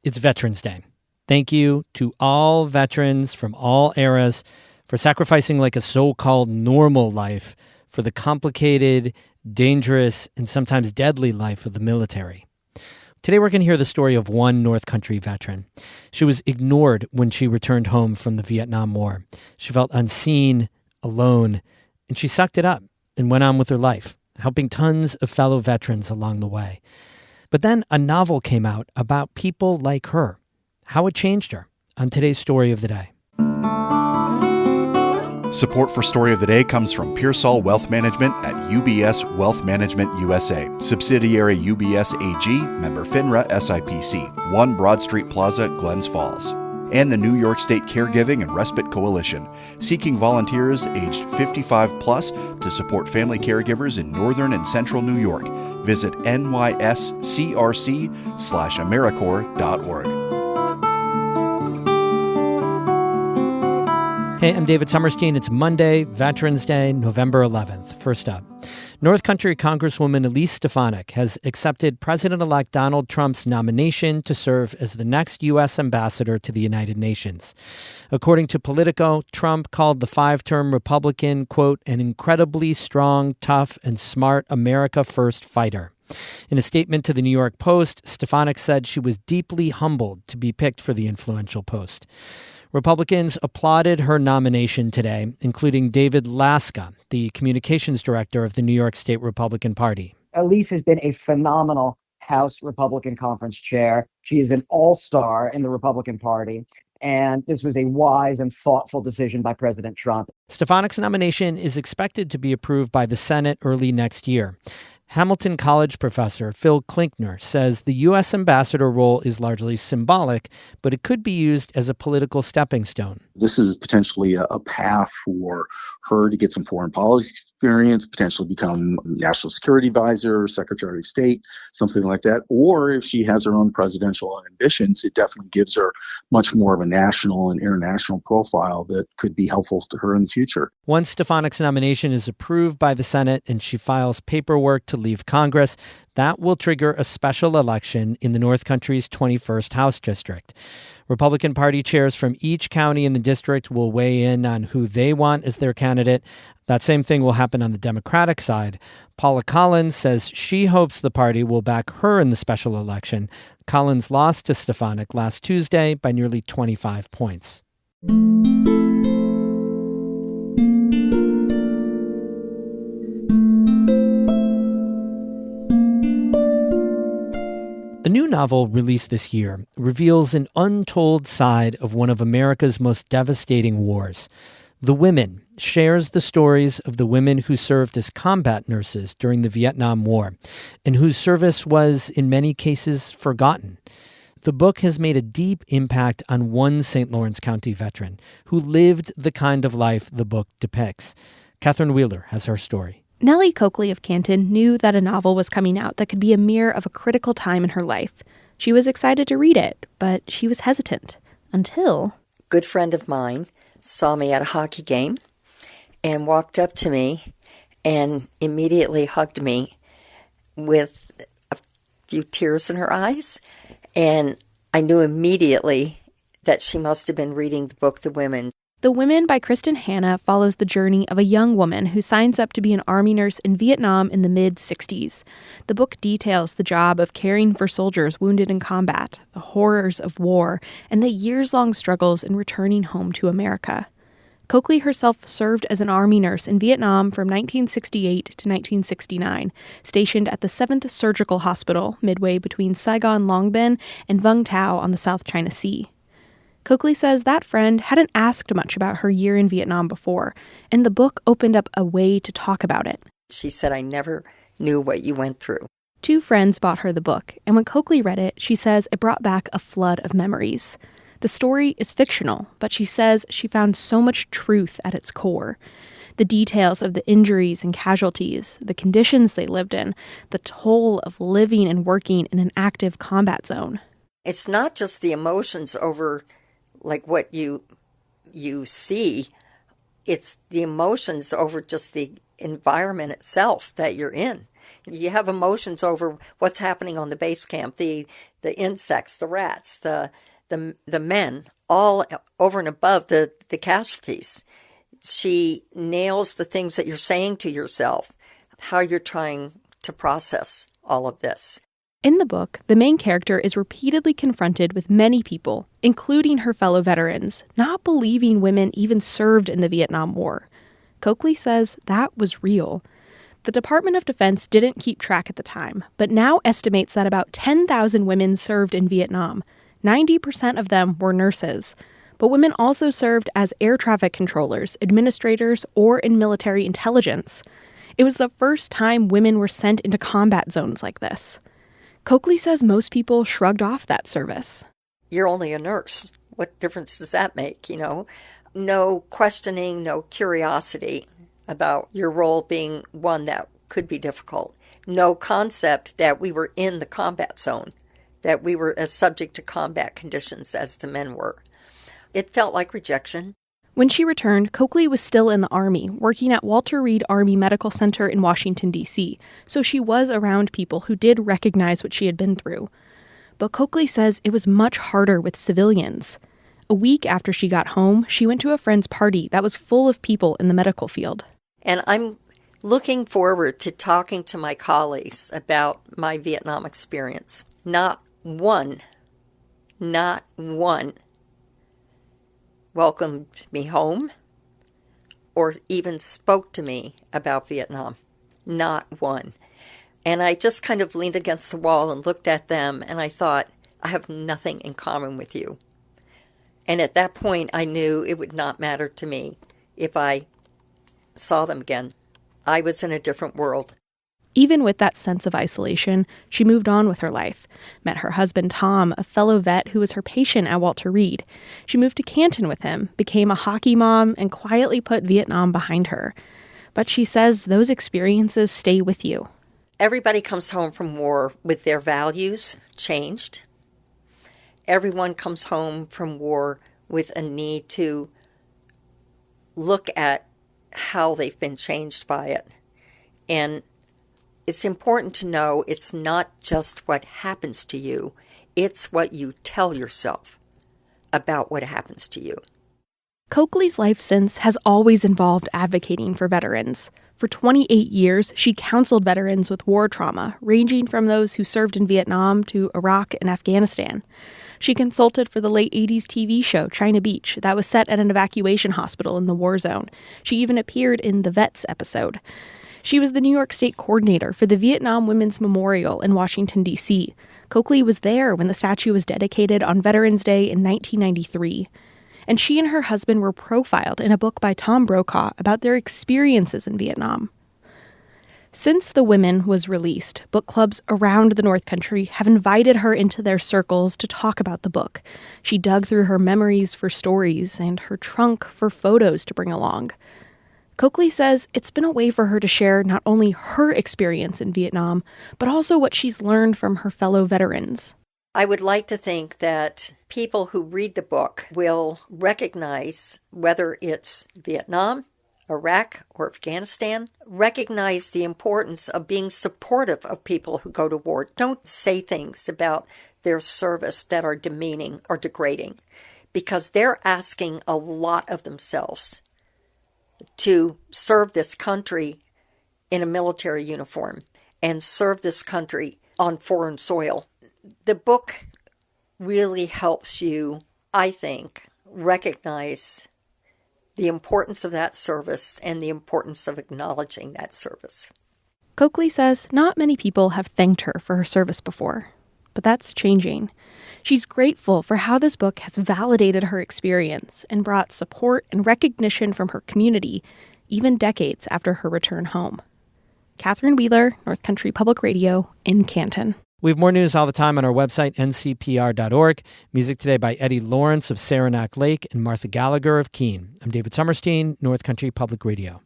It's Veterans Day. Thank you to all veterans from all eras for sacrificing like a so-called normal life for the complicated, dangerous, and sometimes deadly life of the military. Today we're going to hear the story of one North Country veteran. She was ignored when she returned home from the Vietnam War. She felt unseen, alone, and she sucked it up and went on with her life, helping tons of fellow veterans along the way. But then a novel came out about people like her, how it changed her, on today's Story of the Day. Support for Story of the Day comes from Pearsall Wealth Management at UBS Wealth Management USA, subsidiary UBS AG, member FINRA SIPC, 1 Broad Street Plaza, Glens Falls. And the New York State Caregiving and Respite Coalition, seeking volunteers aged 55 plus to support family caregivers in northern and central New York. Visit nyscrc/AmeriCorps.org. Hey, I'm David Summerstein. It's Monday, Veterans Day, November 11th. First up, North Country Congresswoman Elise Stefanik has accepted President-elect Donald Trump's nomination to serve as the next U.S. ambassador to the United Nations. According to Politico, Trump called the 5-term Republican, quote, an incredibly strong, tough, and smart America First fighter. In a statement to the New York Post, Stefanik said she was deeply humbled to be picked for the influential post. Republicans applauded her nomination today, including David Laska, the communications director of the New York State Republican Party. Elise has been a phenomenal House Republican Conference chair. She is an all-star in the Republican Party, and this was a wise and thoughtful decision by President Trump. Stefanik's nomination is expected to be approved by the Senate early next year. Hamilton College professor Phil Klinkner says the U.S. ambassador role is largely symbolic, but it could be used as a political stepping stone. This is potentially a path for her to get some foreign policy experience, potentially become national security advisor, secretary of state, something like that. Or if she has her own presidential ambitions, it definitely gives her much more of a national and international profile that could be helpful to her in the future. Once Stefanik's nomination is approved by the Senate and she files paperwork to leave Congress, that will trigger a special election in the North Country's 21st House District. Republican Party chairs from each county in the district will weigh in on who they want as their candidate. That same thing will happen on the Democratic side. Paula Collins says she hopes the party will back her in the special election. Collins lost to Stefanik last Tuesday by nearly 25 points. A new novel released this year reveals an untold side of one of America's most devastating wars. The Women shares the stories of the women who served as combat nurses during the Vietnam War and whose service was, in many cases, forgotten. The book has made a deep impact on one St. Lawrence County veteran who lived the kind of life the book depicts. Catherine Wheeler has her story. Nellie Coakley of Canton knew that a novel was coming out that could be a mirror of a critical time in her life. She was excited to read it, but she was hesitant until... A good friend of mine saw me at a hockey game and walked up to me and immediately hugged me with a few tears in her eyes. And I knew immediately that she must have been reading the book, The Women. The Women by Kristen Hanna follows the journey of a young woman who signs up to be an Army nurse in Vietnam in the mid-'60s. The book details the job of caring for soldiers wounded in combat, the horrors of war, and the years-long struggles in returning home to America. Coakley herself served as an Army nurse in Vietnam from 1968 to 1969, stationed at the 7th Surgical Hospital midway between Saigon Long Binh and Vung Tau on the South China Sea. Coakley says that friend hadn't asked much about her year in Vietnam before, and the book opened up a way to talk about it. She said, I never knew what you went through. 2 friends bought her the book, and when Coakley read it, she says it brought back a flood of memories. The story is fictional, but she says she found so much truth at its core. The details of the injuries and casualties, the conditions they lived in, the toll of living and working in an active combat zone. It's not just the emotions over like what you see, it's the emotions over just the environment itself that you're in. You have emotions over what's happening on the base camp, the the insects, the rats, the men, all over and above the casualties. She nails the things that you're saying to yourself, how you're trying to process all of this. In the book, the main character is repeatedly confronted with many people, including her fellow veterans, not believing women even served in the Vietnam War. Coakley says that was real. The Department of Defense didn't keep track at the time, but now estimates that about 10,000 women served in Vietnam. 90% of them were nurses. But women also served as air traffic controllers, administrators, or in military intelligence. It was the first time women were sent into combat zones like this. Coakley says most people shrugged off that service. You're only a nurse. What difference does that make, you know? No questioning, no curiosity about your role being one that could be difficult. No concept that we were in the combat zone, that we were as subject to combat conditions as the men were. It felt like rejection. When she returned, Coakley was still in the Army, working at Walter Reed Army Medical Center in Washington, D.C., so she was around people who did recognize what she had been through. But Coakley says it was much harder with civilians. A week after she got home, she went to a friend's party that was full of people in the medical field. And I'm looking forward to talking to my colleagues about my Vietnam experience. Not one welcomed me home or even spoke to me about Vietnam. Not one. And I just kind of leaned against the wall and looked at them, and I thought, I have nothing in common with you. And at that point, I knew it would not matter to me if I saw them again. I was in a different world. Even with that sense of isolation, she moved on with her life, met her husband Tom, a fellow vet who was her patient at Walter Reed. She moved to Canton with him, became a hockey mom, and quietly put Vietnam behind her. But she says those experiences stay with you. Everybody comes home from war with their values changed. Everyone comes home from war with a need to look at how they've been changed by it. And it's important to know it's not just what happens to you, it's what you tell yourself about what happens to you. Coakley's life since has always involved advocating for veterans. For 28 years, she counseled veterans with war trauma, ranging from those who served in Vietnam to Iraq and Afghanistan. She consulted for the late 80s TV show China Beach that was set at an evacuation hospital in the war zone. She even appeared in the Vets episode. She was the New York State coordinator for the Vietnam Women's Memorial in Washington, D.C. Coakley was there when the statue was dedicated on Veterans Day in 1993. And she and her husband were profiled in a book by Tom Brokaw about their experiences in Vietnam. Since The Women was released, book clubs around the North Country have invited her into their circles to talk about the book. She dug through her memories for stories and her trunk for photos to bring along. Coakley says it's been a way for her to share not only her experience in Vietnam, but also what she's learned from her fellow veterans. I would like to think that people who read the book will recognize, whether it's Vietnam, Iraq, or Afghanistan, recognize the importance of being supportive of people who go to war. Don't say things about their service that are demeaning or degrading, because they're asking a lot of themselves to serve this country in a military uniform and serve this country on foreign soil. The book really helps you, I think, recognize the importance of that service and the importance of acknowledging that service. Coakley says not many people have thanked her for her service before, but that's changing. She's grateful for how this book has validated her experience and brought support and recognition from her community, even decades after her return home. Catherine Wheeler, North Country Public Radio in Canton. We have more news all the time on our website, ncpr.org. Music today by Eddie Lawrence of Saranac Lake and Martha Gallagher of Keene. I'm David Summerstein, North Country Public Radio.